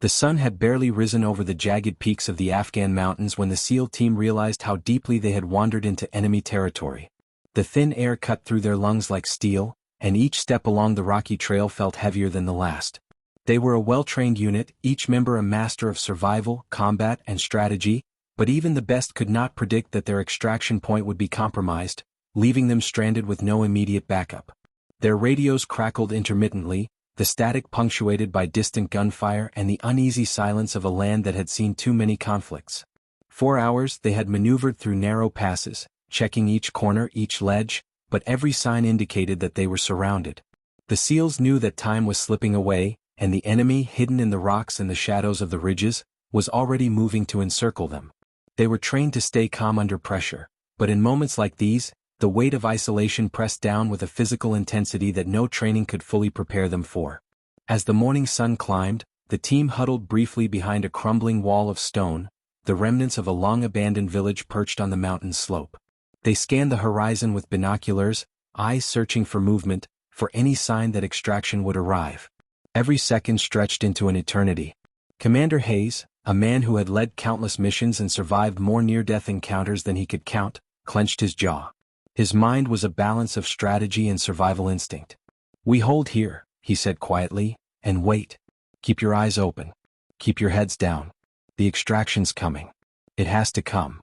The sun had barely risen over the jagged peaks of the Afghan mountains when the SEAL team realized how deeply they had wandered into enemy territory. The thin air cut through their lungs like steel, and each step along the rocky trail felt heavier than the last. They were a well-trained unit, each member a master of survival, combat, and strategy, but even the best could not predict that their extraction point would be compromised, leaving them stranded with no immediate backup. Their radios crackled intermittently, the static punctuated by distant gunfire and the uneasy silence of a land that had seen too many conflicts. 4 hours they had maneuvered through narrow passes, checking each corner, each ledge, but every sign indicated that they were surrounded. The SEALs knew that time was slipping away, and the enemy, hidden in the rocks and the shadows of the ridges, was already moving to encircle them. They were trained to stay calm under pressure, but in moments like these, the weight of isolation pressed down with a physical intensity that no training could fully prepare them for. As the morning sun climbed, the team huddled briefly behind a crumbling wall of stone, the remnants of a long-abandoned village perched on the mountain slope. They scanned the horizon with binoculars, eyes searching for movement, for any sign that extraction would arrive. Every second stretched into an eternity. Commander Hayes, a man who had led countless missions and survived more near-death encounters than he could count, clenched his jaw. His mind was a balance of strategy and survival instinct. "We hold here," he said quietly, "and wait. Keep your eyes open. Keep your heads down. The extraction's coming. It has to come."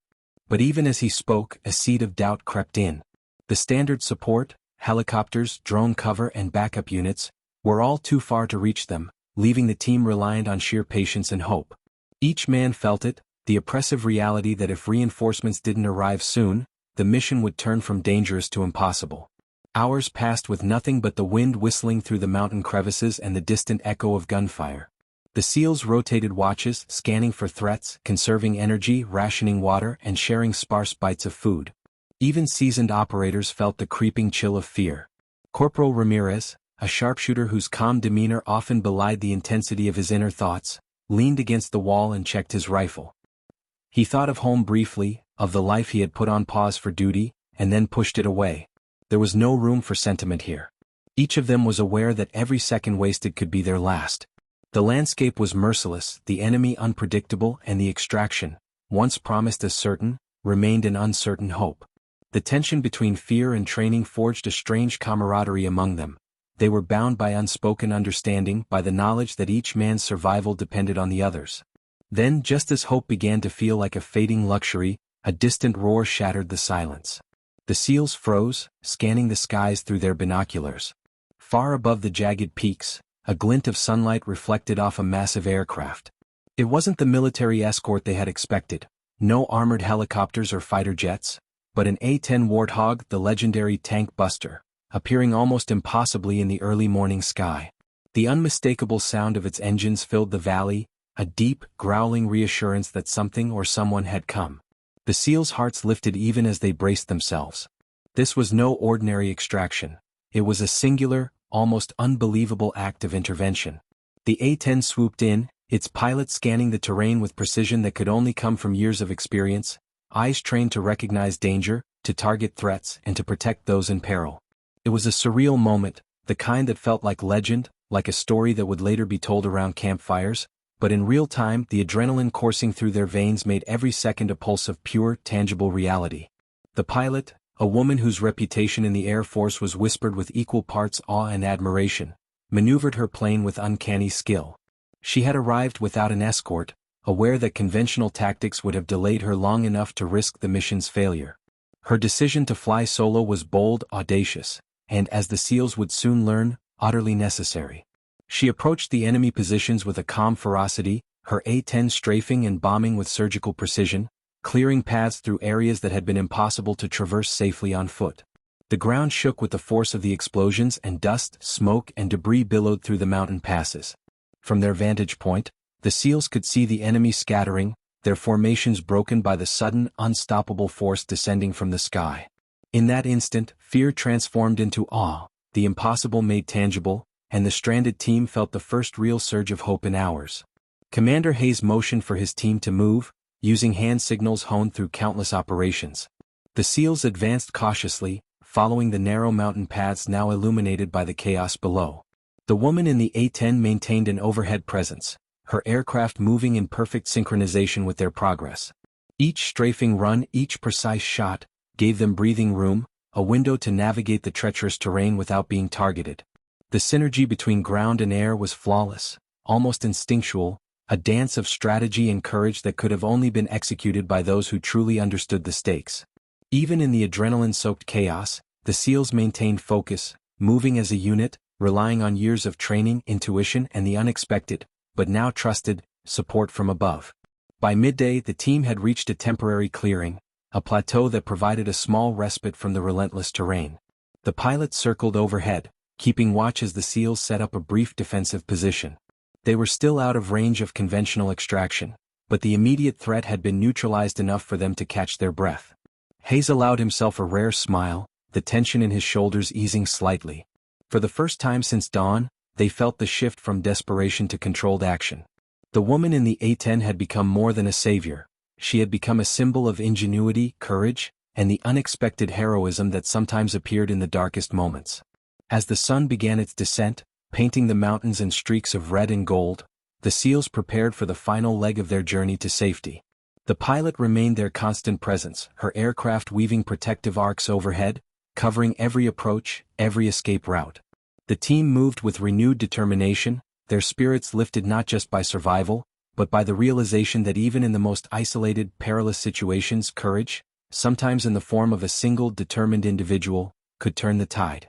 But even as he spoke, a seed of doubt crept in. The standard support, helicopters, drone cover, and backup units, were all too far to reach them, leaving the team reliant on sheer patience and hope. Each man felt it, the oppressive reality that if reinforcements didn't arrive soon, the mission would turn from dangerous to impossible. Hours passed with nothing but the wind whistling through the mountain crevices and the distant echo of gunfire. The SEALs rotated watches, scanning for threats, conserving energy, rationing water, and sharing sparse bites of food. Even seasoned operators felt the creeping chill of fear. Corporal Ramirez, a sharpshooter whose calm demeanor often belied the intensity of his inner thoughts, leaned against the wall and checked his rifle. He thought of home briefly, of the life he had put on pause for duty, and then pushed it away. There was no room for sentiment here. Each of them was aware that every second wasted could be their last. The landscape was merciless, the enemy unpredictable, and the extraction, once promised as certain, remained an uncertain hope. The tension between fear and training forged a strange camaraderie among them. They were bound by unspoken understanding, by the knowledge that each man's survival depended on the others. Then, just as hope began to feel like a fading luxury, a distant roar shattered the silence. The SEALs froze, scanning the skies through their binoculars. Far above the jagged peaks, a glint of sunlight reflected off a massive aircraft. It wasn't the military escort they had expected, no armored helicopters or fighter jets, but an A-10 Warthog, the legendary tank buster, appearing almost impossibly in the early morning sky. The unmistakable sound of its engines filled the valley, a deep, growling reassurance that something or someone had come. The SEALs' hearts lifted even as they braced themselves. This was no ordinary extraction. It was a singular, almost unbelievable act of intervention. The A-10 swooped in, its pilot scanning the terrain with precision that could only come from years of experience, eyes trained to recognize danger, to target threats, and to protect those in peril. It was a surreal moment, the kind that felt like legend, like a story that would later be told around campfires, but in real time the adrenaline coursing through their veins made every second a pulse of pure, tangible reality. The pilot, a woman whose reputation in the Air Force was whispered with equal parts awe and admiration, maneuvered her plane with uncanny skill. She had arrived without an escort, aware that conventional tactics would have delayed her long enough to risk the mission's failure. Her decision to fly solo was bold, audacious, and, as the SEALs would soon learn, utterly necessary. She approached the enemy positions with a calm ferocity, her A-10 strafing and bombing with surgical precision, clearing paths through areas that had been impossible to traverse safely on foot. The ground shook with the force of the explosions, and dust, smoke, and debris billowed through the mountain passes. From their vantage point, the SEALs could see the enemy scattering, their formations broken by the sudden, unstoppable force descending from the sky. In that instant, fear transformed into awe, the impossible made tangible, and the stranded team felt the first real surge of hope in hours. Commander Hayes motioned for his team to move, using hand signals honed through countless operations. The SEALs advanced cautiously, following the narrow mountain paths now illuminated by the chaos below. The woman in the A-10 maintained an overhead presence, her aircraft moving in perfect synchronization with their progress. Each strafing run, each precise shot, gave them breathing room, a window to navigate the treacherous terrain without being targeted. The synergy between ground and air was flawless, almost instinctual, a dance of strategy and courage that could have only been executed by those who truly understood the stakes. Even in the adrenaline-soaked chaos, the SEALs maintained focus, moving as a unit, relying on years of training, intuition, and the unexpected, but now trusted, support from above. By midday, the team had reached a temporary clearing, a plateau that provided a small respite from the relentless terrain. The pilots circled overhead, keeping watch as the SEALs set up a brief defensive position. They were still out of range of conventional extraction, but the immediate threat had been neutralized enough for them to catch their breath. Hayes allowed himself a rare smile, the tension in his shoulders easing slightly. For the first time since dawn, they felt the shift from desperation to controlled action. The woman in the A-10 had become more than a savior. She had become a symbol of ingenuity, courage, and the unexpected heroism that sometimes appeared in the darkest moments. As the sun began its descent, painting the mountains in streaks of red and gold, the SEALs prepared for the final leg of their journey to safety. The pilot remained their constant presence, her aircraft weaving protective arcs overhead, covering every approach, every escape route. The team moved with renewed determination, their spirits lifted not just by survival, but by the realization that even in the most isolated, perilous situations, courage, sometimes in the form of a single determined individual, could turn the tide.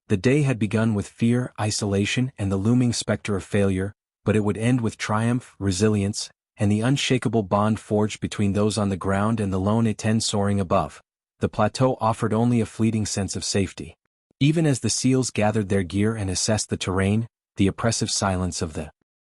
The day had begun with fear, isolation, and the looming specter of failure, but it would end with triumph, resilience, and the unshakable bond forged between those on the ground and the lone A-10 soaring above. The plateau offered only a fleeting sense of safety. Even as the SEALs gathered their gear and assessed the terrain, the oppressive silence of the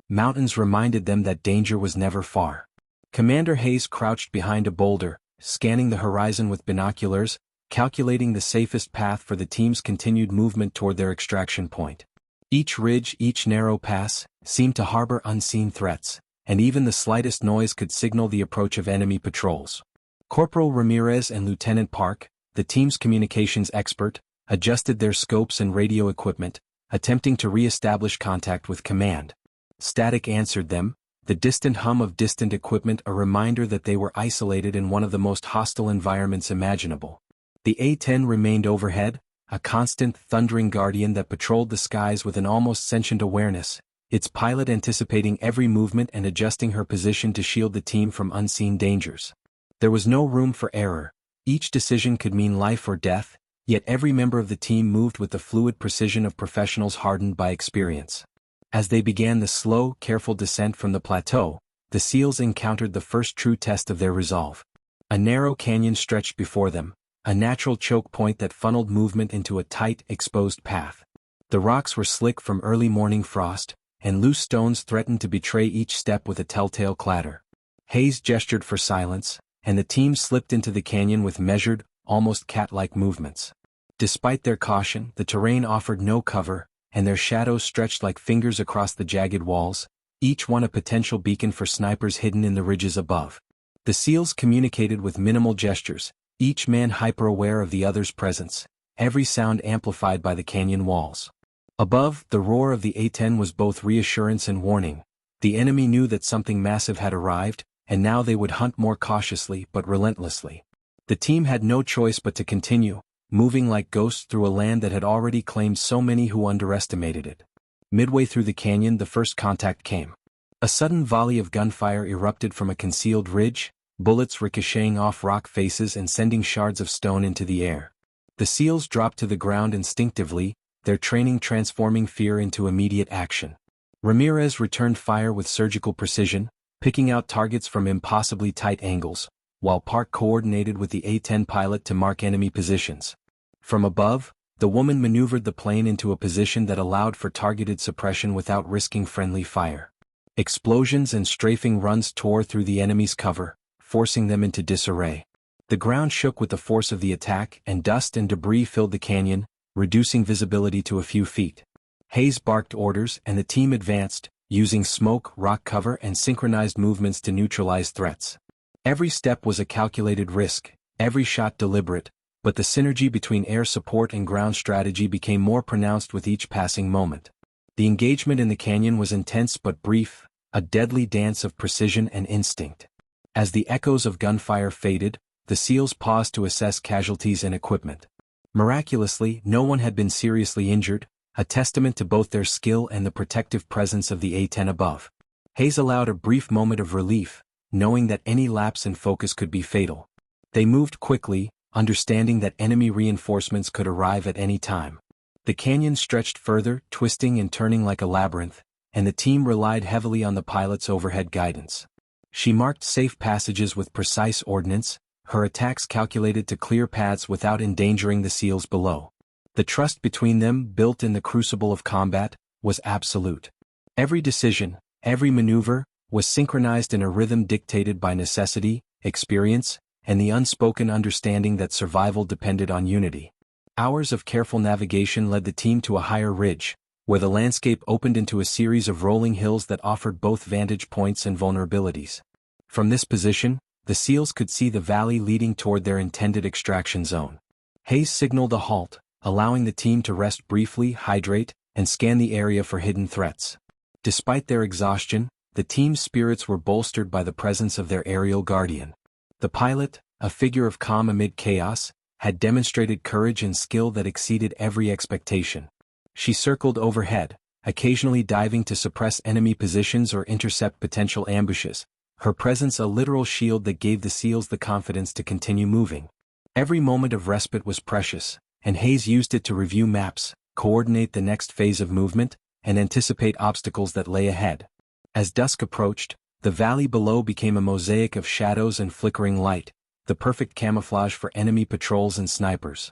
mountains reminded them that danger was never far. Commander Hayes crouched behind a boulder, scanning the horizon with binoculars, calculating the safest path for the team's continued movement toward their extraction point. Each ridge, each narrow pass, seemed to harbor unseen threats, and even the slightest noise could signal the approach of enemy patrols. Corporal Ramirez and Lieutenant Park, the team's communications expert, adjusted their scopes and radio equipment, attempting to re-establish contact with command. Static answered them, the distant hum of distant equipment a reminder that they were isolated in one of the most hostile environments imaginable. The A-10 remained overhead, a constant, thundering guardian that patrolled the skies with an almost sentient awareness, its pilot anticipating every movement and adjusting her position to shield the team from unseen dangers. There was no room for error. Each decision could mean life or death, yet every member of the team moved with the fluid precision of professionals hardened by experience. As they began the slow, careful descent from the plateau, the SEALs encountered the first true test of their resolve. A narrow canyon stretched before them, a natural choke point that funneled movement into a tight, exposed path. The rocks were slick from early morning frost, and loose stones threatened to betray each step with a telltale clatter. Hayes gestured for silence, and the team slipped into the canyon with measured, almost cat-like movements. Despite their caution, the terrain offered no cover, and their shadows stretched like fingers across the jagged walls, each one a potential beacon for snipers hidden in the ridges above. The SEALs communicated with minimal gestures, each man hyper-aware of the other's presence, every sound amplified by the canyon walls. Above, the roar of the A-10 was both reassurance and warning. The enemy knew that something massive had arrived, and now they would hunt more cautiously but relentlessly. The team had no choice but to continue, moving like ghosts through a land that had already claimed so many who underestimated it. Midway through the canyon, the first contact came. A sudden volley of gunfire erupted from a concealed ridge, bullets ricocheting off rock faces and sending shards of stone into the air. The SEALs dropped to the ground instinctively, their training transforming fear into immediate action. Ramirez returned fire with surgical precision, picking out targets from impossibly tight angles, while Park coordinated with the A-10 pilot to mark enemy positions. From above, the woman maneuvered the plane into a position that allowed for targeted suppression without risking friendly fire. Explosions and strafing runs tore through the enemy's cover, forcing them into disarray. The ground shook with the force of the attack, and dust and debris filled the canyon, reducing visibility to a few feet. Hayes barked orders, and the team advanced, using smoke, rock cover, and synchronized movements to neutralize threats. Every step was a calculated risk, every shot deliberate, but the synergy between air support and ground strategy became more pronounced with each passing moment. The engagement in the canyon was intense but brief, a deadly dance of precision and instinct. As the echoes of gunfire faded, the SEALs paused to assess casualties and equipment. Miraculously, no one had been seriously injured, a testament to both their skill and the protective presence of the A-10 above. Hayes allowed a brief moment of relief, knowing that any lapse in focus could be fatal. They moved quickly, understanding that enemy reinforcements could arrive at any time. The canyon stretched further, twisting and turning like a labyrinth, and the team relied heavily on the pilot's overhead guidance. She marked safe passages with precise ordnance, her attacks calculated to clear paths without endangering the SEALs below. The trust between them, built in the crucible of combat, was absolute. Every decision, every maneuver, was synchronized in a rhythm dictated by necessity, experience, and the unspoken understanding that survival depended on unity. Hours of careful navigation led the team to a higher ridge, where the landscape opened into a series of rolling hills that offered both vantage points and vulnerabilities. From this position, the SEALs could see the valley leading toward their intended extraction zone. Hayes signaled a halt, allowing the team to rest briefly, hydrate, and scan the area for hidden threats. Despite their exhaustion, the team's spirits were bolstered by the presence of their aerial guardian. The pilot, a figure of calm amid chaos, had demonstrated courage and skill that exceeded every expectation. She circled overhead, occasionally diving to suppress enemy positions or intercept potential ambushes, her presence a literal shield that gave the SEALs the confidence to continue moving. Every moment of respite was precious, and Hayes used it to review maps, coordinate the next phase of movement, and anticipate obstacles that lay ahead. As dusk approached, the valley below became a mosaic of shadows and flickering light, the perfect camouflage for enemy patrols and snipers.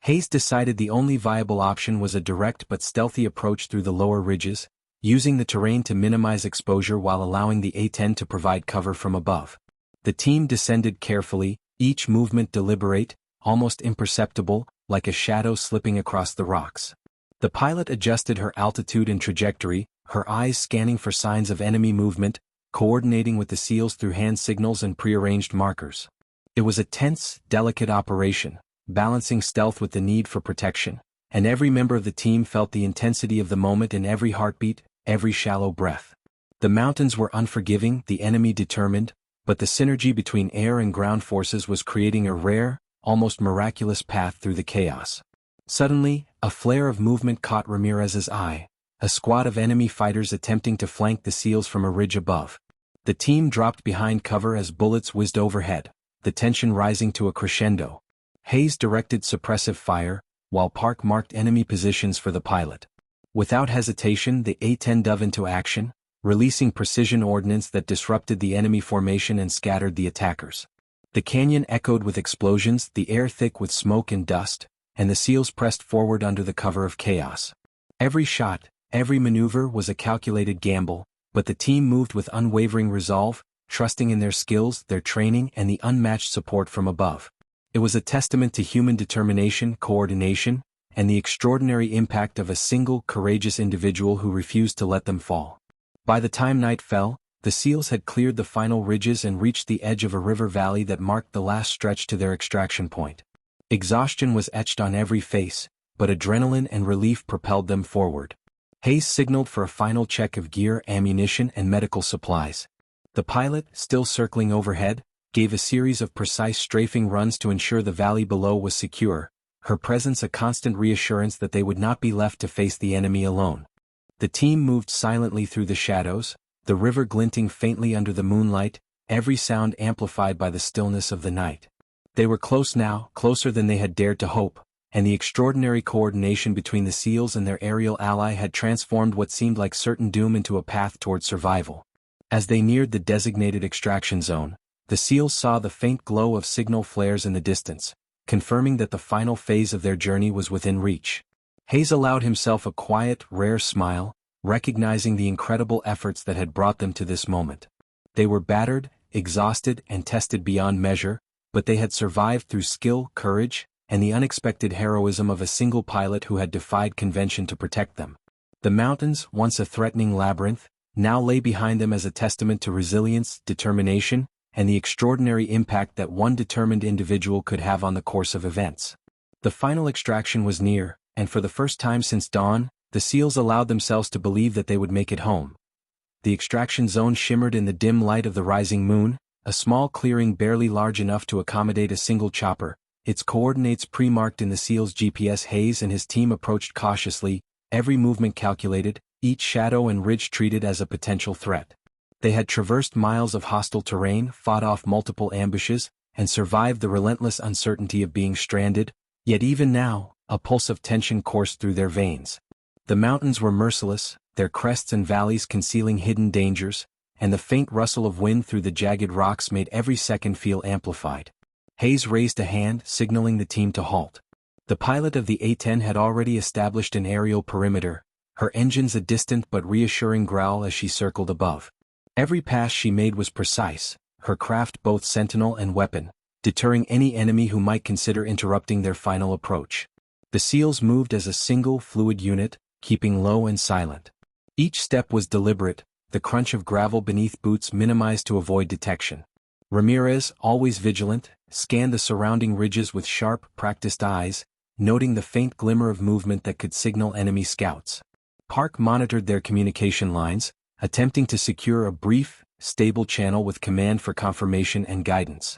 Hayes decided the only viable option was a direct but stealthy approach through the lower ridges, using the terrain to minimize exposure while allowing the A-10 to provide cover from above. The team descended carefully, each movement deliberate, almost imperceptible, like a shadow slipping across the rocks. The pilot adjusted her altitude and trajectory, her eyes scanning for signs of enemy movement, coordinating with the SEALs through hand signals and prearranged markers. It was a tense, delicate operation, balancing stealth with the need for protection, and every member of the team felt the intensity of the moment in every heartbeat, every shallow breath. The mountains were unforgiving, the enemy determined, but the synergy between air and ground forces was creating a rare, almost miraculous path through the chaos. Suddenly, a flare of movement caught Ramirez's eye, a squad of enemy fighters attempting to flank the SEALs from a ridge above. The team dropped behind cover as bullets whizzed overhead, the tension rising to a crescendo. Hayes directed suppressive fire, while Park marked enemy positions for the pilot. Without hesitation, the A-10 dove into action, releasing precision ordnance that disrupted the enemy formation and scattered the attackers. The canyon echoed with explosions, the air thick with smoke and dust, and the SEALs pressed forward under the cover of chaos. Every shot, every maneuver was a calculated gamble, but the team moved with unwavering resolve, trusting in their skills, their training, and the unmatched support from above. It was a testament to human determination, coordination, and the extraordinary impact of a single, courageous individual who refused to let them fall. By the time night fell, the SEALs had cleared the final ridges and reached the edge of a river valley that marked the last stretch to their extraction point. Exhaustion was etched on every face, but adrenaline and relief propelled them forward. Hayes signaled for a final check of gear, ammunition, and medical supplies. The pilot, still circling overhead, gave a series of precise strafing runs to ensure the valley below was secure, her presence a constant reassurance that they would not be left to face the enemy alone. The team moved silently through the shadows, the river glinting faintly under the moonlight, every sound amplified by the stillness of the night. They were close now, closer than they had dared to hope, and the extraordinary coordination between the SEALs and their aerial ally had transformed what seemed like certain doom into a path toward survival. As they neared the designated extraction zone, the SEALs saw the faint glow of signal flares in the distance, confirming that the final phase of their journey was within reach. Hayes allowed himself a quiet, rare smile, recognizing the incredible efforts that had brought them to this moment. They were battered, exhausted, and tested beyond measure, but they had survived through skill, courage, and the unexpected heroism of a single pilot who had defied convention to protect them. The mountains, once a threatening labyrinth, now lay behind them as a testament to resilience, determination, and the extraordinary impact that one determined individual could have on the course of events. The final extraction was near, and for the first time since dawn, the SEALs allowed themselves to believe that they would make it home. The extraction zone shimmered in the dim light of the rising moon, a small clearing barely large enough to accommodate a single chopper, its coordinates pre-marked in the SEAL's GPS. Hayes and his team approached cautiously, every movement calculated, each shadow and ridge treated as a potential threat. They had traversed miles of hostile terrain, fought off multiple ambushes, and survived the relentless uncertainty of being stranded, yet even now, a pulse of tension coursed through their veins. The mountains were merciless, their crests and valleys concealing hidden dangers, and the faint rustle of wind through the jagged rocks made every second feel amplified. Hayes raised a hand, signaling the team to halt. The pilot of the A-10 had already established an aerial perimeter, her engines a distant but reassuring growl as she circled above. Every pass she made was precise, her craft both sentinel and weapon, deterring any enemy who might consider interrupting their final approach. The SEALs moved as a single, fluid unit, keeping low and silent. Each step was deliberate, the crunch of gravel beneath boots minimized to avoid detection. Ramirez, always vigilant, scanned the surrounding ridges with sharp, practiced eyes, noting the faint glimmer of movement that could signal enemy scouts. Park monitored their communication lines, attempting to secure a brief, stable channel with command for confirmation and guidance.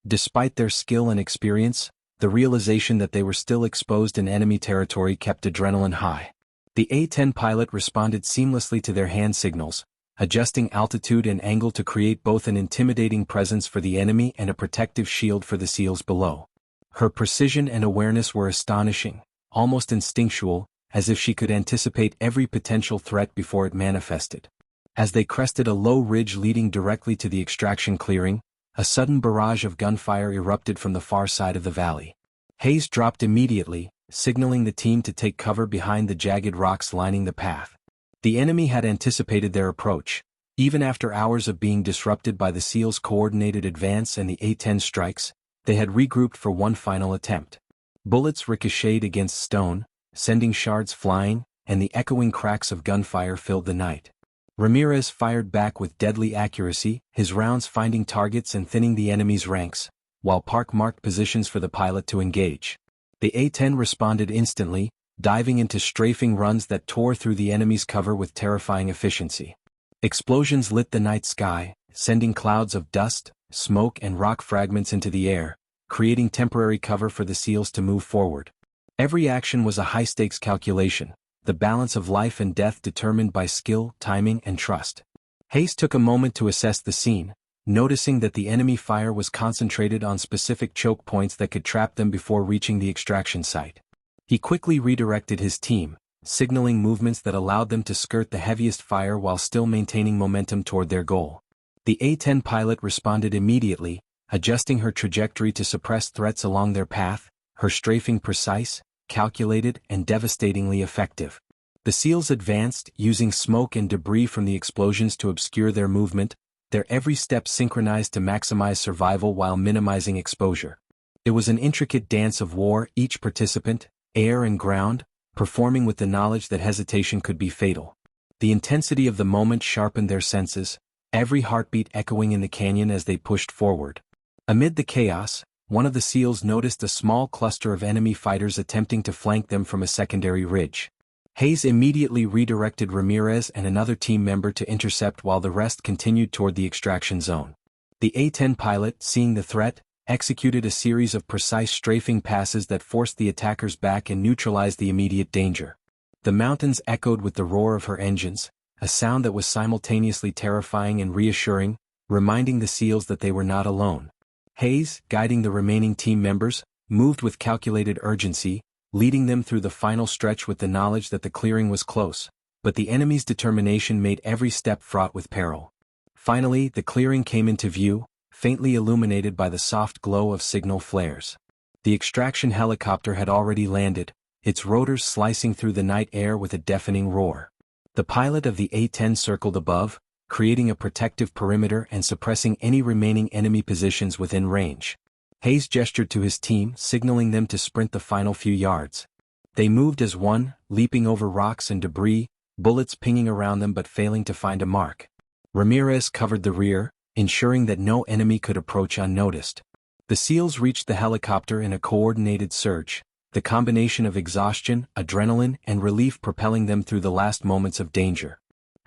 Despite their skill and experience, the realization that they were still exposed in enemy territory kept adrenaline high. The A-10 pilot responded seamlessly to their hand signals, adjusting altitude and angle to create both an intimidating presence for the enemy and a protective shield for the SEALs below. Her precision and awareness were astonishing, almost instinctual, as if she could anticipate every potential threat before it manifested. As they crested a low ridge leading directly to the extraction clearing, a sudden barrage of gunfire erupted from the far side of the valley. Hayes dropped immediately, signaling the team to take cover behind the jagged rocks lining the path. The enemy had anticipated their approach, even after hours of being disrupted by the SEALs' coordinated advance and the A-10 strikes. They had regrouped for one final attempt. Bullets ricocheted against stone, sending shards flying, and the echoing cracks of gunfire filled the night. Ramirez fired back with deadly accuracy, his rounds finding targets and thinning the enemy's ranks, while Park marked positions for the pilot to engage. The A-10 responded instantly, diving into strafing runs that tore through the enemy's cover with terrifying efficiency. Explosions lit the night sky, sending clouds of dust, smoke and rock fragments into the air, creating temporary cover for the SEALs to move forward. Every action was a high-stakes calculation, the balance of life and death determined by skill, timing, and trust. Hayes took a moment to assess the scene, noticing that the enemy fire was concentrated on specific choke points that could trap them before reaching the extraction site. He quickly redirected his team, signaling movements that allowed them to skirt the heaviest fire while still maintaining momentum toward their goal. The A-10 pilot responded immediately, adjusting her trajectory to suppress threats along their path, her strafing precise, calculated, and devastatingly effective. The SEALs advanced, using smoke and debris from the explosions to obscure their movement, their every step synchronized to maximize survival while minimizing exposure. It was an intricate dance of war, each participant, air and ground, performing with the knowledge that hesitation could be fatal. The intensity of the moment sharpened their senses, every heartbeat echoing in the canyon as they pushed forward. Amid the chaos, one of the SEALs noticed a small cluster of enemy fighters attempting to flank them from a secondary ridge. Hayes immediately redirected Ramirez and another team member to intercept while the rest continued toward the extraction zone. The A-10 pilot, seeing the threat, executed a series of precise strafing passes that forced the attackers back and neutralized the immediate danger. The mountains echoed with the roar of her engines, a sound that was simultaneously terrifying and reassuring, reminding the SEALs that they were not alone. Hayes, guiding the remaining team members, moved with calculated urgency, leading them through the final stretch with the knowledge that the clearing was close, but the enemy's determination made every step fraught with peril. Finally, the clearing came into view, faintly illuminated by the soft glow of signal flares. The extraction helicopter had already landed, its rotors slicing through the night air with a deafening roar. The pilot of the A-10 circled above, creating a protective perimeter and suppressing any remaining enemy positions within range. Hayes gestured to his team, signaling them to sprint the final few yards. They moved as one, leaping over rocks and debris, bullets pinging around them but failing to find a mark. Ramirez covered the rear, ensuring that no enemy could approach unnoticed. The SEALs reached the helicopter in a coordinated surge, the combination of exhaustion, adrenaline, and relief propelling them through the last moments of danger.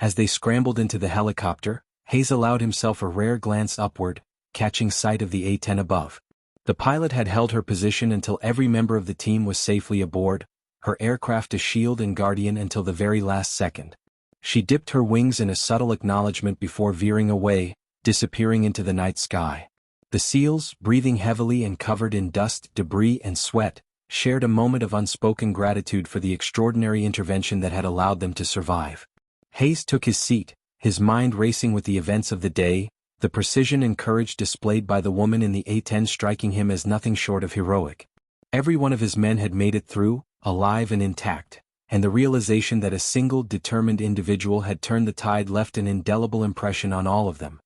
As they scrambled into the helicopter, Hayes allowed himself a rare glance upward, catching sight of the A-10 above. The pilot had held her position until every member of the team was safely aboard, her aircraft a shield and guardian until the very last second. She dipped her wings in a subtle acknowledgement before veering away, disappearing into the night sky. The SEALs, breathing heavily and covered in dust, debris and sweat, shared a moment of unspoken gratitude for the extraordinary intervention that had allowed them to survive. Hayes took his seat, his mind racing with the events of the day, the precision and courage displayed by the woman in the A-10 striking him as nothing short of heroic. Every one of his men had made it through, alive and intact, and the realization that a single determined individual had turned the tide left an indelible impression on all of them.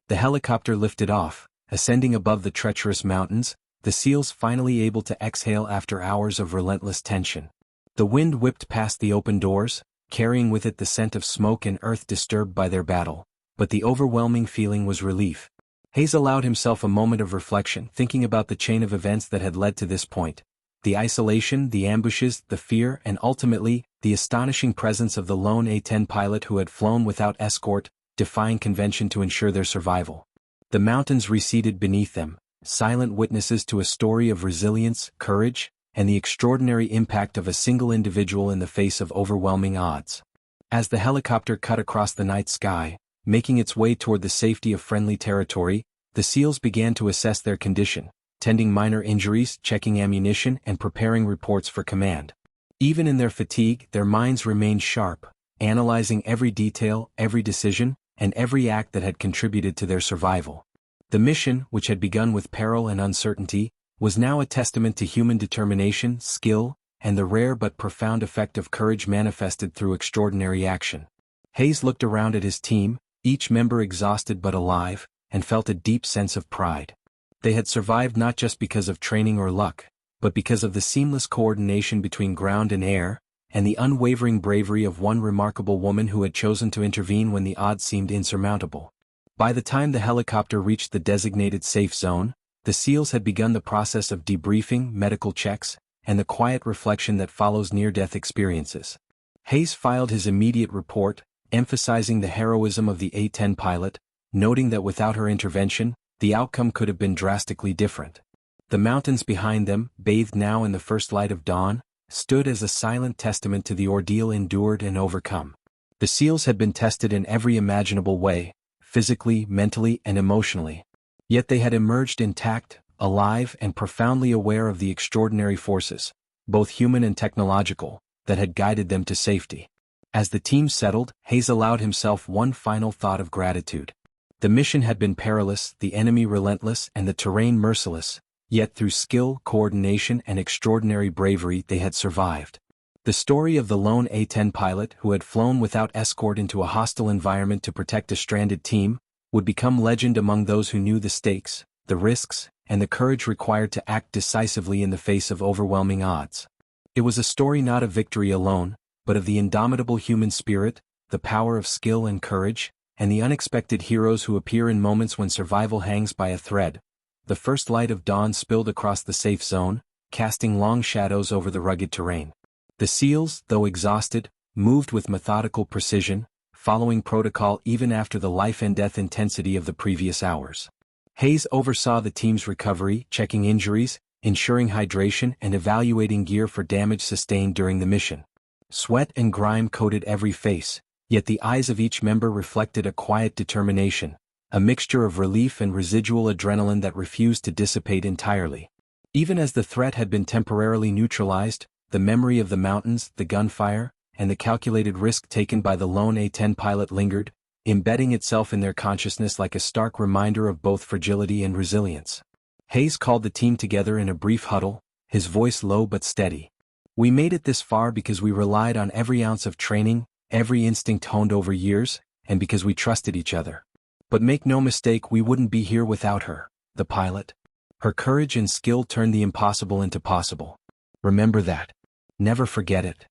The helicopter lifted off, ascending above the treacherous mountains, the SEALs finally able to exhale after hours of relentless tension. The wind whipped past the open doors, carrying with it the scent of smoke and earth disturbed by their battle, but the overwhelming feeling was relief. Hayes allowed himself a moment of reflection, thinking about the chain of events that had led to this point. The isolation, the ambushes, the fear, and ultimately, the astonishing presence of the lone A-10 pilot who had flown without escort, defying convention to ensure their survival. The mountains receded beneath them, silent witnesses to a story of resilience, courage, and the extraordinary impact of a single individual in the face of overwhelming odds. As the helicopter cut across the night sky, making its way toward the safety of friendly territory, the SEALs began to assess their condition, tending minor injuries, checking ammunition, and preparing reports for command. Even in their fatigue, their minds remained sharp, analyzing every detail, every decision, and every act that had contributed to their survival. The mission, which had begun with peril and uncertainty, was now a testament to human determination, skill, and the rare but profound effect of courage manifested through extraordinary action. Hayes looked around at his team, each member exhausted but alive, and felt a deep sense of pride. They had survived not just because of training or luck, but because of the seamless coordination between ground and air, and the unwavering bravery of one remarkable woman who had chosen to intervene when the odds seemed insurmountable. By the time the helicopter reached the designated safe zone, the SEALs had begun the process of debriefing, medical checks, and the quiet reflection that follows near-death experiences. Hayes filed his immediate report, emphasizing the heroism of the A-10 pilot, noting that without her intervention, the outcome could have been drastically different. The mountains behind them, bathed now in the first light of dawn, stood as a silent testament to the ordeal endured and overcome. The SEALs had been tested in every imaginable way, physically, mentally, and emotionally. Yet they had emerged intact, alive, and profoundly aware of the extraordinary forces, both human and technological, that had guided them to safety. As the team settled, Hayes allowed himself one final thought of gratitude. The mission had been perilous, the enemy relentless, and the terrain merciless, yet through skill, coordination, and extraordinary bravery they had survived. The story of the lone A-10 pilot who had flown without escort into a hostile environment to protect a stranded team, would become legend among those who knew the stakes, the risks, and the courage required to act decisively in the face of overwhelming odds. It was a story not of victory alone, but of the indomitable human spirit, the power of skill and courage, and the unexpected heroes who appear in moments when survival hangs by a thread. The first light of dawn spilled across the safe zone, casting long shadows over the rugged terrain. The SEALs, though exhausted, moved with methodical precision, following protocol even after the life-and-death intensity of the previous hours. Hayes oversaw the team's recovery, checking injuries, ensuring hydration, and evaluating gear for damage sustained during the mission. Sweat and grime coated every face, yet the eyes of each member reflected a quiet determination, a mixture of relief and residual adrenaline that refused to dissipate entirely. Even as the threat had been temporarily neutralized, the memory of the mountains, the gunfire, and the calculated risk taken by the lone A-10 pilot lingered, embedding itself in their consciousness like a stark reminder of both fragility and resilience. Hayes called the team together in a brief huddle, his voice low but steady. "We made it this far because we relied on every ounce of training, every instinct honed over years, and because we trusted each other. But make no mistake, we wouldn't be here without her, the pilot. Her courage and skill turned the impossible into possible. Remember that. Never forget it."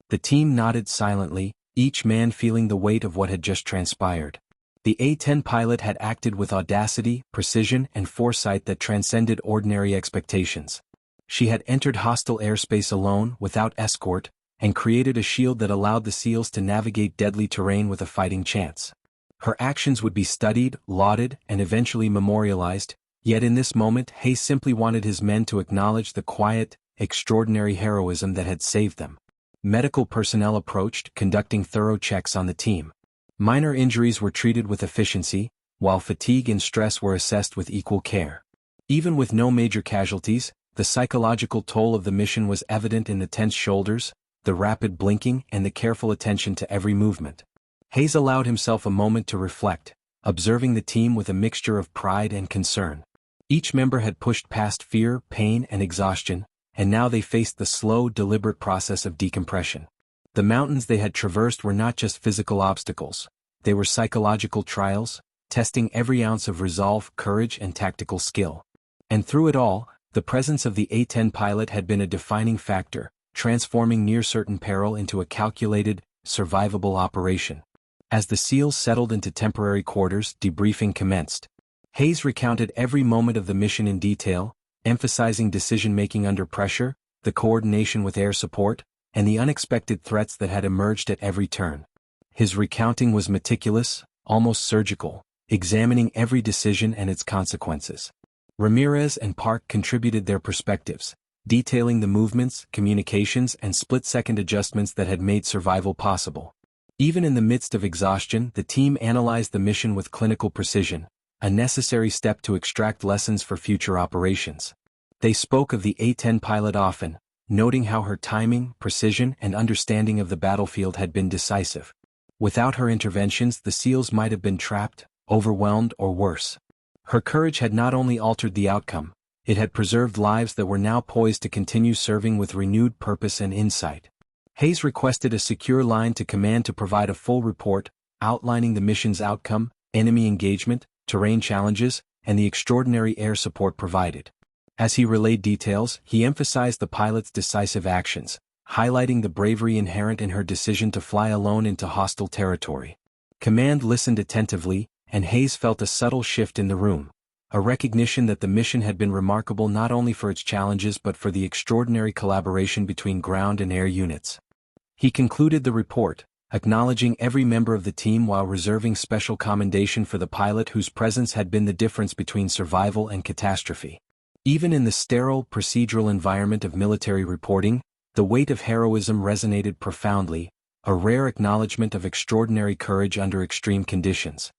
The team nodded silently, each man feeling the weight of what had just transpired. The A-10 pilot had acted with audacity, precision, and foresight that transcended ordinary expectations. She had entered hostile airspace alone, without escort, and created a shield that allowed the SEALs to navigate deadly terrain with a fighting chance. Her actions would be studied, lauded, and eventually memorialized, yet in this moment Hayes simply wanted his men to acknowledge the quiet, extraordinary heroism that had saved them. Medical personnel approached, conducting thorough checks on the team. Minor injuries were treated with efficiency, while fatigue and stress were assessed with equal care. Even with no major casualties, the psychological toll of the mission was evident in the tense shoulders, the rapid blinking, and the careful attention to every movement. Hayes allowed himself a moment to reflect, observing the team with a mixture of pride and concern. Each member had pushed past fear, pain, and exhaustion, and now they faced the slow, deliberate process of decompression. The mountains they had traversed were not just physical obstacles, they were psychological trials, testing every ounce of resolve, courage, and tactical skill. And through it all, the presence of the A-10 pilot had been a defining factor, transforming near-certain peril into a calculated, survivable operation. As the SEALs settled into temporary quarters, debriefing commenced. Hayes recounted every moment of the mission in detail, emphasizing decision-making under pressure, the coordination with air support, and the unexpected threats that had emerged at every turn. His recounting was meticulous, almost surgical, examining every decision and its consequences. Ramirez and Park contributed their perspectives, detailing the movements, communications, and split-second adjustments that had made survival possible. Even in the midst of exhaustion, the team analyzed the mission with clinical precision, a necessary step to extract lessons for future operations. They spoke of the A-10 pilot often, noting how her timing, precision, and understanding of the battlefield had been decisive. Without her interventions, the SEALs might have been trapped, overwhelmed, or worse. Her courage had not only altered the outcome, it had preserved lives that were now poised to continue serving with renewed purpose and insight. Hayes requested a secure line to command to provide a full report, outlining the mission's outcome, enemy engagement, terrain challenges, and the extraordinary air support provided. As he relayed details, he emphasized the pilot's decisive actions, highlighting the bravery inherent in her decision to fly alone into hostile territory. Command listened attentively, and Hayes felt a subtle shift in the room, a recognition that the mission had been remarkable not only for its challenges but for the extraordinary collaboration between ground and air units. He concluded the report, acknowledging every member of the team while reserving special commendation for the pilot whose presence had been the difference between survival and catastrophe. Even in the sterile, procedural environment of military reporting, the weight of heroism resonated profoundly, a rare acknowledgement of extraordinary courage under extreme conditions.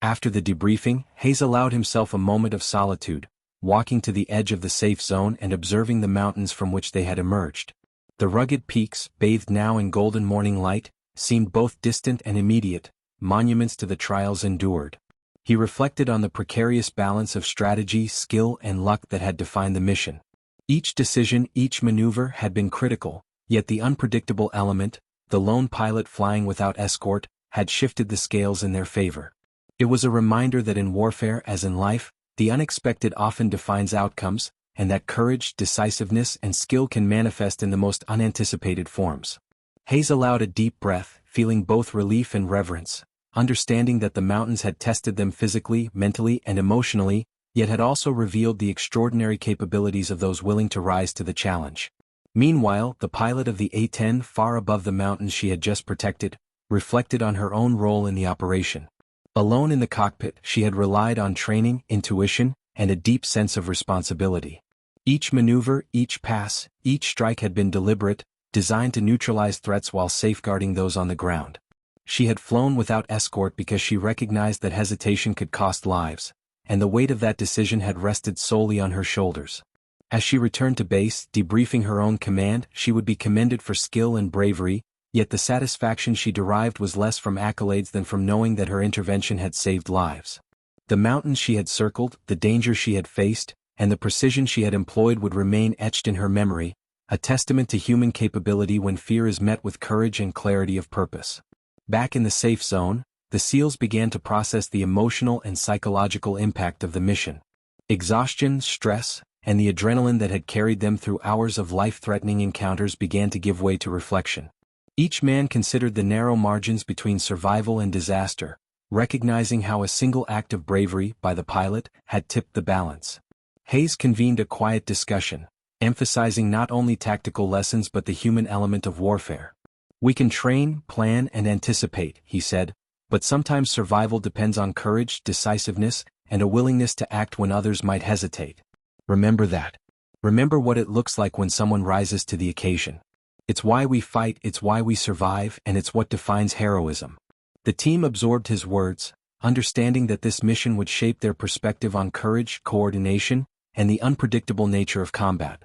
After the debriefing, Hayes allowed himself a moment of solitude, walking to the edge of the safe zone and observing the mountains from which they had emerged. The rugged peaks, bathed now in golden morning light, seemed both distant and immediate, monuments to the trials endured. He reflected on the precarious balance of strategy, skill, and luck that had defined the mission. Each decision, each maneuver had been critical, yet the unpredictable element, the lone pilot flying without escort, had shifted the scales in their favor. It was a reminder that in warfare as in life, the unexpected often defines outcomes, and that courage, decisiveness, and skill can manifest in the most unanticipated forms. Hayes allowed a deep breath, feeling both relief and reverence, understanding that the mountains had tested them physically, mentally, and emotionally, yet had also revealed the extraordinary capabilities of those willing to rise to the challenge. Meanwhile, the pilot of the A-10, far above the mountains she had just protected, reflected on her own role in the operation. Alone in the cockpit, she had relied on training, intuition, and a deep sense of responsibility. Each maneuver, each pass, each strike had been deliberate, designed to neutralize threats while safeguarding those on the ground. She had flown without escort because she recognized that hesitation could cost lives, and the weight of that decision had rested solely on her shoulders. As she returned to base, debriefing her own command, she would be commended for skill and bravery, yet the satisfaction she derived was less from accolades than from knowing that her intervention had saved lives. The mountains she had circled, the dangers she had faced, and the precision she had employed would remain etched in her memory, a testament to human capability when fear is met with courage and clarity of purpose. Back in the safe zone, the SEALs began to process the emotional and psychological impact of the mission. Exhaustion, stress, and the adrenaline that had carried them through hours of life-threatening encounters began to give way to reflection. Each man considered the narrow margins between survival and disaster, recognizing how a single act of bravery by the pilot had tipped the balance. Hayes convened a quiet discussion, emphasizing not only tactical lessons but the human element of warfare. "We can train, plan, and anticipate," he said, "but sometimes survival depends on courage, decisiveness, and a willingness to act when others might hesitate. Remember that. Remember what it looks like when someone rises to the occasion. It's why we fight, it's why we survive, and it's what defines heroism." The team absorbed his words, understanding that this mission would shape their perspective on courage, coordination, and the unpredictable nature of combat.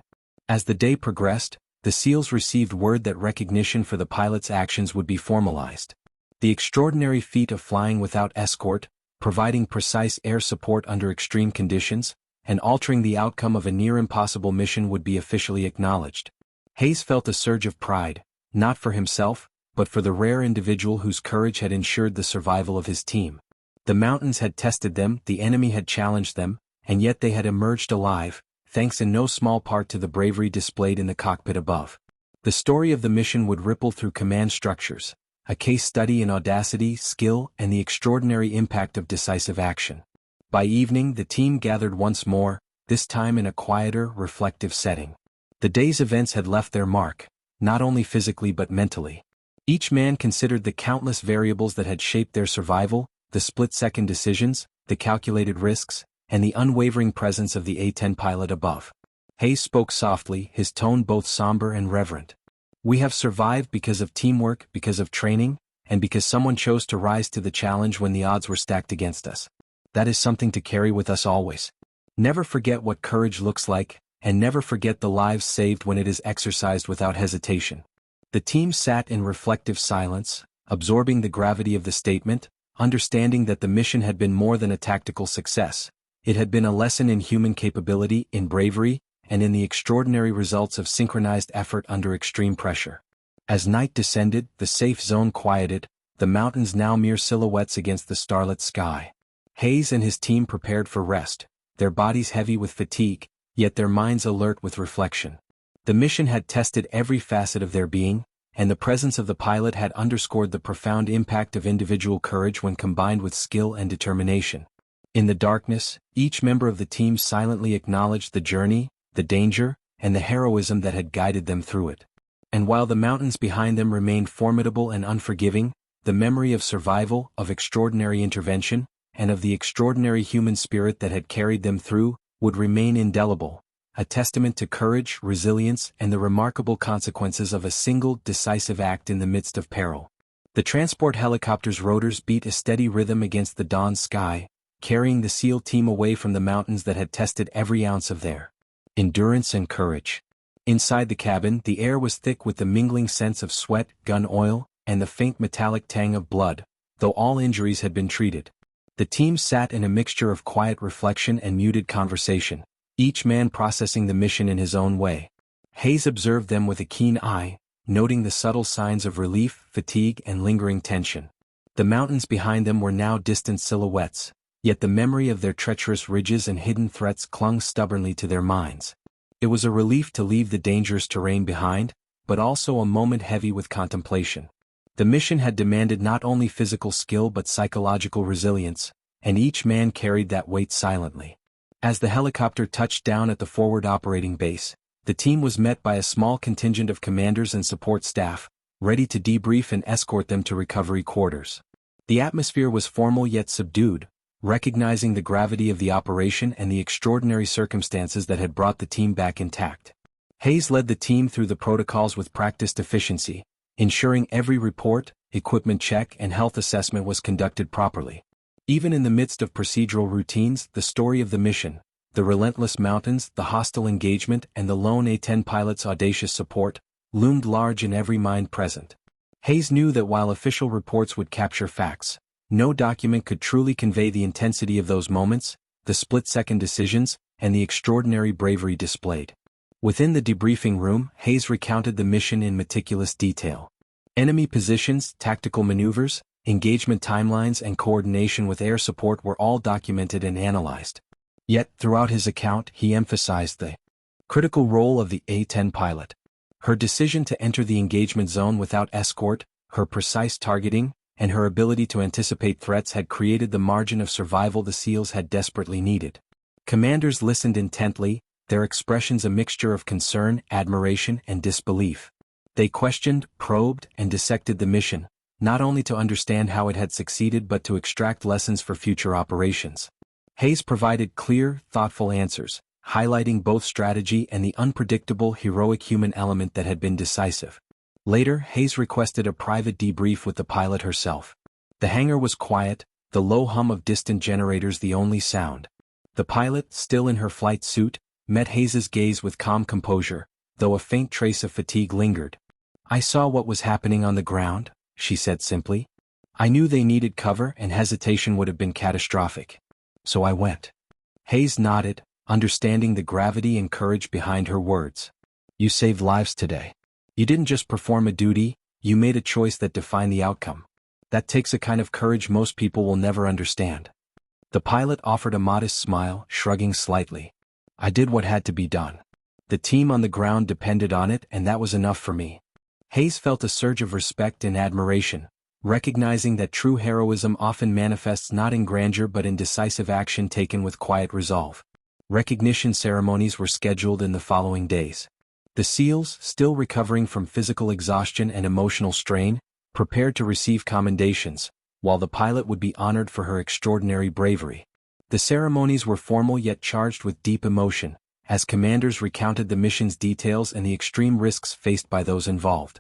As the day progressed, the SEALs received word that recognition for the pilot's actions would be formalized. The extraordinary feat of flying without escort, providing precise air support under extreme conditions, and altering the outcome of a near-impossible mission would be officially acknowledged. Hayes felt a surge of pride, not for himself, but for the rare individual whose courage had ensured the survival of his team. The mountains had tested them, the enemy had challenged them, and yet they had emerged alive, thanks in no small part to the bravery displayed in the cockpit above. The story of the mission would ripple through command structures, a case study in audacity, skill, and the extraordinary impact of decisive action. By evening, the team gathered once more, this time in a quieter, reflective setting. The day's events had left their mark, not only physically but mentally. Each man considered the countless variables that had shaped their survival, the split-second decisions, the calculated risks, and the unwavering presence of the A-10 pilot above. Hayes spoke softly, his tone both somber and reverent. "We have survived because of teamwork, because of training, and because someone chose to rise to the challenge when the odds were stacked against us. That is something to carry with us always. Never forget what courage looks like, and never forget the lives saved when it is exercised without hesitation." The team sat in reflective silence, absorbing the gravity of the statement, understanding that the mission had been more than a tactical success. It had been a lesson in human capability, in bravery, and in the extraordinary results of synchronized effort under extreme pressure. As night descended, the safe zone quieted, the mountains now mere silhouettes against the starlit sky. Hayes and his team prepared for rest, their bodies heavy with fatigue, yet their minds alert with reflection. The mission had tested every facet of their being, and the presence of the pilot had underscored the profound impact of individual courage when combined with skill and determination. In the darkness, each member of the team silently acknowledged the journey, the danger, and the heroism that had guided them through it. And while the mountains behind them remained formidable and unforgiving, the memory of survival, of extraordinary intervention, and of the extraordinary human spirit that had carried them through, would remain indelible, a testament to courage, resilience, and the remarkable consequences of a single, decisive act in the midst of peril. The transport helicopter's rotors beat a steady rhythm against the dawn sky, carrying the SEAL team away from the mountains that had tested every ounce of their endurance and courage. Inside the cabin, the air was thick with the mingling scents of sweat, gun oil, and the faint metallic tang of blood, though all injuries had been treated. The team sat in a mixture of quiet reflection and muted conversation, each man processing the mission in his own way. Hayes observed them with a keen eye, noting the subtle signs of relief, fatigue, and lingering tension. The mountains behind them were now distant silhouettes, yet the memory of their treacherous ridges and hidden threats clung stubbornly to their minds. It was a relief to leave the dangerous terrain behind, but also a moment heavy with contemplation. The mission had demanded not only physical skill but psychological resilience, and each man carried that weight silently. As the helicopter touched down at the forward operating base, the team was met by a small contingent of commanders and support staff, ready to debrief and escort them to recovery quarters. The atmosphere was formal yet subdued, recognizing the gravity of the operation and the extraordinary circumstances that had brought the team back intact. Hayes led the team through the protocols with practiced efficiency, ensuring every report, equipment check, and health assessment was conducted properly. Even in the midst of procedural routines, the story of the mission, the relentless mountains, the hostile engagement, and the lone A-10 pilot's audacious support, loomed large in every mind present. Hayes knew that while official reports would capture facts, no document could truly convey the intensity of those moments, the split-second decisions, and the extraordinary bravery displayed. Within the debriefing room, Hayes recounted the mission in meticulous detail. Enemy positions, tactical maneuvers, engagement timelines, and coordination with air support were all documented and analyzed. Yet, throughout his account, he emphasized the critical role of the A-10 pilot. Her decision to enter the engagement zone without escort, her precise targeting, and her ability to anticipate threats had created the margin of survival the SEALs had desperately needed. Commanders listened intently, their expressions a mixture of concern, admiration, and disbelief. They questioned, probed, and dissected the mission, not only to understand how it had succeeded but to extract lessons for future operations. Hayes provided clear, thoughtful answers, highlighting both strategy and the unpredictable, heroic human element that had been decisive. Later, Hayes requested a private debrief with the pilot herself. The hangar was quiet, the low hum of distant generators the only sound. The pilot, still in her flight suit, met Hayes's gaze with calm composure, though a faint trace of fatigue lingered. "I saw what was happening on the ground," she said simply. "I knew they needed cover and hesitation would have been catastrophic. So I went." Hayes nodded, understanding the gravity and courage behind her words. "You saved lives today. You didn't just perform a duty, you made a choice that defined the outcome. That takes a kind of courage most people will never understand." The pilot offered a modest smile, shrugging slightly. "I did what had to be done. The team on the ground depended on it and that was enough for me." Hayes felt a surge of respect and admiration, recognizing that true heroism often manifests not in grandeur but in decisive action taken with quiet resolve. Recognition ceremonies were scheduled in the following days. The SEALs, still recovering from physical exhaustion and emotional strain, prepared to receive commendations, while the pilot would be honored for her extraordinary bravery. The ceremonies were formal yet charged with deep emotion, as commanders recounted the mission's details and the extreme risks faced by those involved.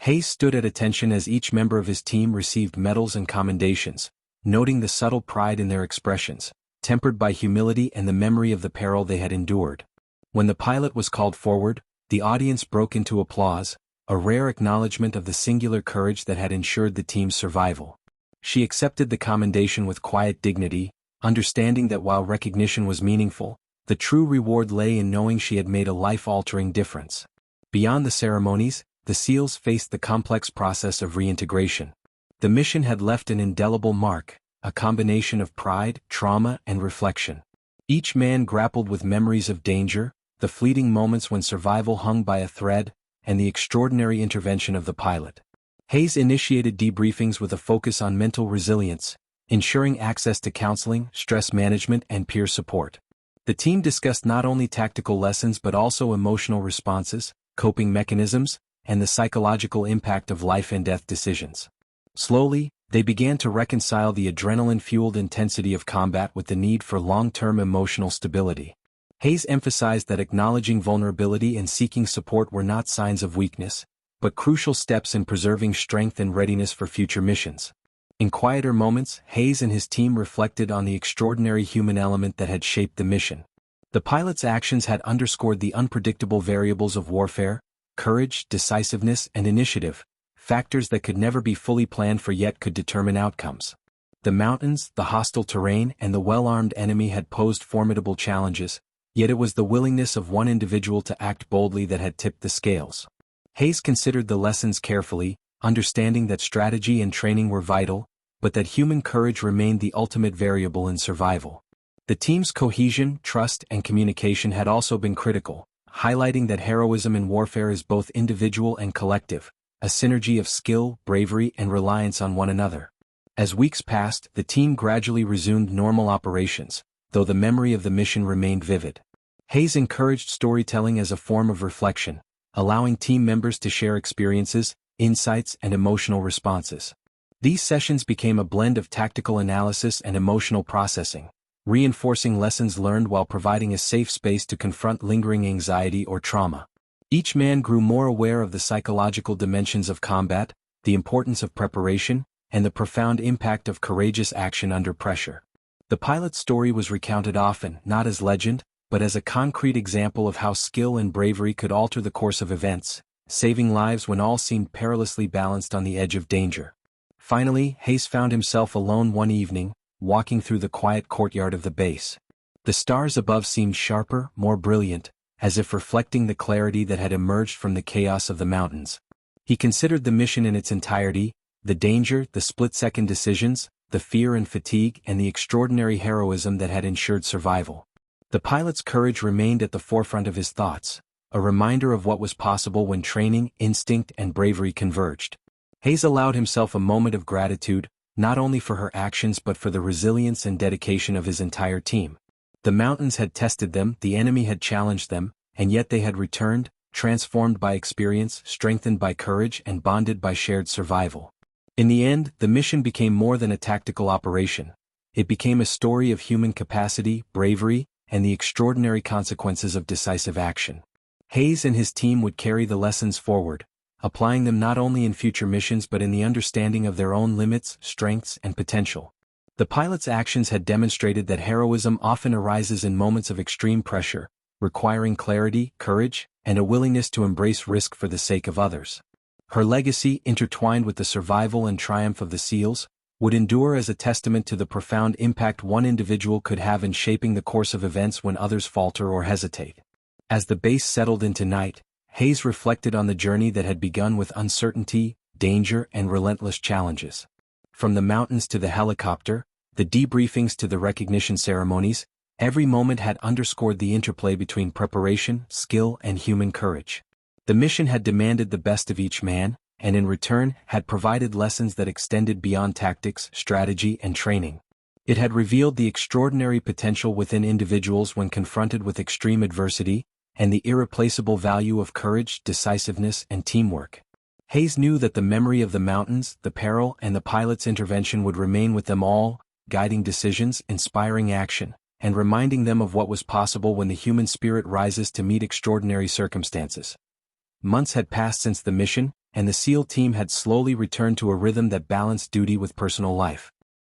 Hayes stood at attention as each member of his team received medals and commendations, noting the subtle pride in their expressions, tempered by humility and the memory of the peril they had endured. When the pilot was called forward, the audience broke into applause, a rare acknowledgement of the singular courage that had ensured the team's survival. She accepted the commendation with quiet dignity, understanding that while recognition was meaningful, the true reward lay in knowing she had made a life-altering difference. Beyond the ceremonies, the SEALs faced the complex process of reintegration. The mission had left an indelible mark, a combination of pride, trauma, and reflection. Each man grappled with memories of danger, the fleeting moments when survival hung by a thread, and the extraordinary intervention of the pilot. Hayes initiated debriefings with a focus on mental resilience, ensuring access to counseling, stress management, and peer support. The team discussed not only tactical lessons but also emotional responses, coping mechanisms, and the psychological impact of life-and-death decisions. Slowly, they began to reconcile the adrenaline-fueled intensity of combat with the need for long-term emotional stability. Hayes emphasized that acknowledging vulnerability and seeking support were not signs of weakness, but crucial steps in preserving strength and readiness for future missions. In quieter moments, Hayes and his team reflected on the extraordinary human element that had shaped the mission. The pilot's actions had underscored the unpredictable variables of warfare: courage, decisiveness, and initiative, factors that could never be fully planned for yet could determine outcomes. The mountains, the hostile terrain, and the well-armed enemy had posed formidable challenges, yet it was the willingness of one individual to act boldly that had tipped the scales. Hayes considered the lessons carefully, understanding that strategy and training were vital, but that human courage remained the ultimate variable in survival. The team's cohesion, trust, and communication had also been critical, highlighting that heroism in warfare is both individual and collective, a synergy of skill, bravery, and reliance on one another. As weeks passed, the team gradually resumed normal operations, though the memory of the mission remained vivid. Hayes encouraged storytelling as a form of reflection, allowing team members to share experiences, insights, and emotional responses. These sessions became a blend of tactical analysis and emotional processing, reinforcing lessons learned while providing a safe space to confront lingering anxiety or trauma. Each man grew more aware of the psychological dimensions of combat, the importance of preparation, and the profound impact of courageous action under pressure. The pilot's story was recounted often, not as legend, but as a concrete example of how skill and bravery could alter the course of events, saving lives when all seemed perilously balanced on the edge of danger. Finally, Hayes found himself alone one evening, walking through the quiet courtyard of the base. The stars above seemed sharper, more brilliant, as if reflecting the clarity that had emerged from the chaos of the mountains. He considered the mission in its entirety, the danger, the split-second decisions, the fear and fatigue, and the extraordinary heroism that had ensured survival. The pilot's courage remained at the forefront of his thoughts, a reminder of what was possible when training, instinct, and bravery converged. Hayes allowed himself a moment of gratitude, not only for her actions but for the resilience and dedication of his entire team. The mountains had tested them, the enemy had challenged them, and yet they had returned, transformed by experience, strengthened by courage, and bonded by shared survival. In the end, the mission became more than a tactical operation. It became a story of human capacity, bravery, and the extraordinary consequences of decisive action. Hayes and his team would carry the lessons forward, applying them not only in future missions but in the understanding of their own limits, strengths, and potential. The pilot's actions had demonstrated that heroism often arises in moments of extreme pressure, requiring clarity, courage, and a willingness to embrace risk for the sake of others. Her legacy, intertwined with the survival and triumph of the SEALs, would endure as a testament to the profound impact one individual could have in shaping the course of events when others falter or hesitate. As the base settled into night, Hayes reflected on the journey that had begun with uncertainty, danger, and relentless challenges. From the mountains to the helicopter, the debriefings to the recognition ceremonies, every moment had underscored the interplay between preparation, skill, and human courage. The mission had demanded the best of each man, and in return had provided lessons that extended beyond tactics, strategy, and training. It had revealed the extraordinary potential within individuals when confronted with extreme adversity, and the irreplaceable value of courage, decisiveness, and teamwork. Hayes knew that the memory of the mountains, the peril, and the pilot's intervention would remain with them all, guiding decisions, inspiring action, and reminding them of what was possible when the human spirit rises to meet extraordinary circumstances. Months had passed since the mission, and the SEAL team had slowly returned to a rhythm that balanced duty with personal life.